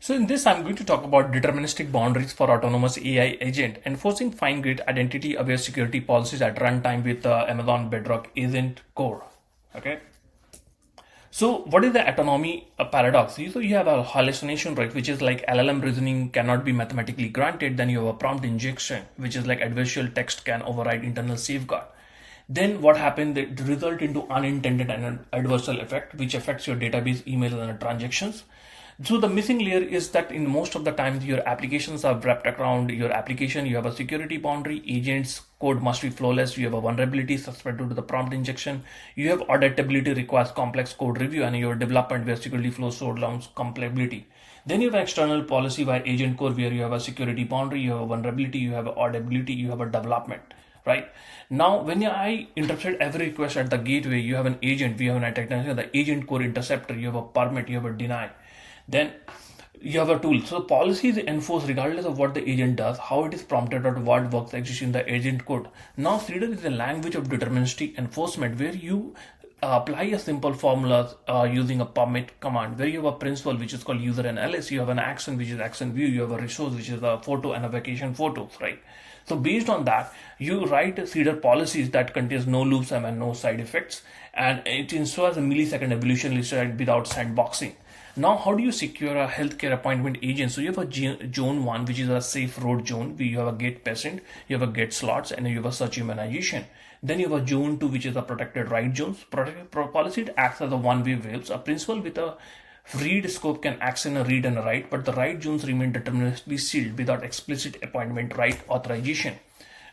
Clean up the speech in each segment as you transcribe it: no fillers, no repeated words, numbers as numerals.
So in this, I'm going to talk about deterministic boundaries for autonomous AI agent, enforcing fine-grained identity-aware security policies at runtime with Amazon Bedrock Agent Core. Okay. So what is the autonomy paradox? So you have a hallucination rate, which is like LLM reasoning cannot be mathematically granted. Then you have a prompt injection, which is like adversarial text can override internal safeguard. Then what happened? It result into unintended and adversarial effect, which affects your database, email, and transactions. So the missing layer is that in most of the times your applications are wrapped around your application. You have a security boundary. Agents code must be flawless. You have a vulnerability suspected to the prompt injection. You have auditability requires complex code review, and your development where security flows so down compatibility. Then you have external policy via agent core where you have a security boundary, you have a vulnerability, you have a auditability, you have a development. Right now, when I intercept every request at the gateway, you have an agent, we have an attack, the agent core interceptor, you have a permit, you have a deny. Then you have a tool. So policy is enforced regardless of what the agent does, how it is prompted, or what works exists in the agent code. Now, Cedar is a language of deterministic enforcement where you apply a simple formula using a permit command, where you have a principal which is called user and ls, you have an action which is action view, you have a resource which is a photo and a vacation photos, right? So based on that, you write Cedar policies that contains no loops and no side effects, and it ensures a millisecond evolution without sandboxing. Now, how do you secure a healthcare appointment agent? So you have a zone 1, which is a safe road zone, where you have a get patient, you have a get slots, and you have a search humanization. Then you have a zone 2, which is a protected write zones. Policy acts as a one-way waves. A principal with a read scope can action a read and a write, but the write zones remain deterministically sealed without explicit appointment right authorization.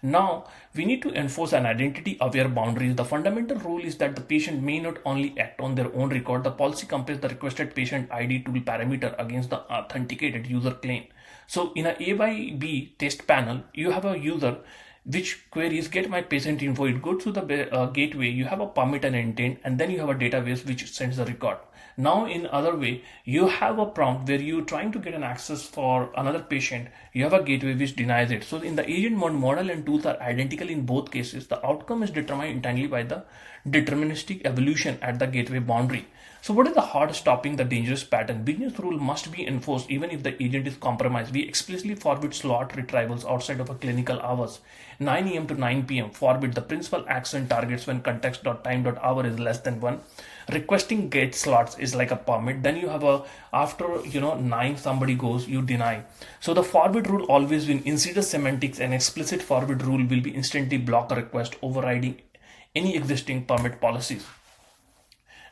Now, we need to enforce an identity-aware boundaries. The fundamental rule is that the patient may not only act on their own record. The policy compares the requested patient ID tool parameter against the authenticated user claim. So in a A by B test panel, you have a user which queries get my patient info. It goes to the gateway. You have a permit and intent, and then you have a database which sends the record. Now, in other way, you have a prompt where you're trying to get an access for another patient. You have a gateway which denies it. So in the agent mode, model and tools are identical in both cases. The outcome is determined entirely by the deterministic evolution at the gateway boundary. So what is the hard stopping the dangerous pattern? Business rule must be enforced even if the agent is compromised. We explicitly forbid slot retrievals outside of a clinical hours. 9 a.m. to 9 p.m. forbid the principal action targets when context.time.hour is less than 1. Requesting get slots is like a permit. Then you have a after 9 somebody goes, you deny. So the forbid rule always win. Insider semantics and explicit forbid rule will be instantly block a request, overriding any existing permit policies.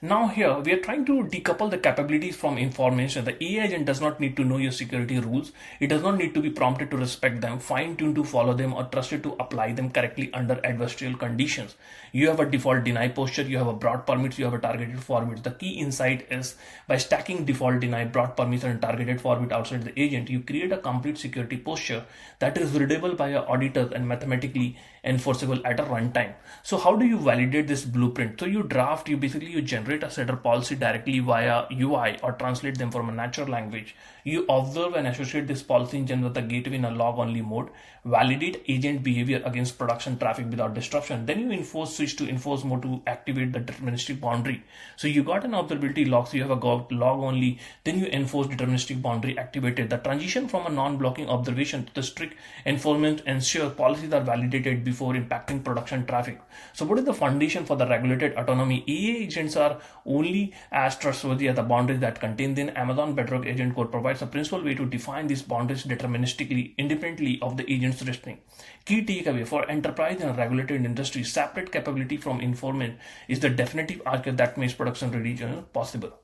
Now here we are trying to decouple the capabilities from information. The AI agent does not need to know your security rules. It does not need to be prompted to respect them, fine-tuned to follow them, or trusted to apply them correctly under adversarial conditions. You have a default deny posture, you have a broad permits, you have a targeted forbid. The key insight is by stacking default deny, broad permits, and targeted forbid outside the agent, you create a complete security posture that is readable by your auditors and mathematically enforceable at a runtime. So how do you validate this blueprint? So you generate a set of policy directly via UI or translate them from a natural language. You observe and associate this policy engine with the gateway in a log-only mode, validate agent behavior against production traffic without disruption. Then you switch to enforce mode to activate the deterministic boundary. So you got an observability log, so you have a log only, then you enforce deterministic boundary activated. The transition from a non-blocking observation to the strict enforcement ensure policies are validated before impacting production traffic. So what is the foundation for the regulated autonomy? AI agents are only as trustworthy as the boundaries that contain them. Amazon Bedrock Agent Code provides a principal way to define these boundaries deterministically, independently of the agent's reasoning. Key takeaway for enterprise and regulated industry: separate capability from informant is the definitive arc that makes production ready possible.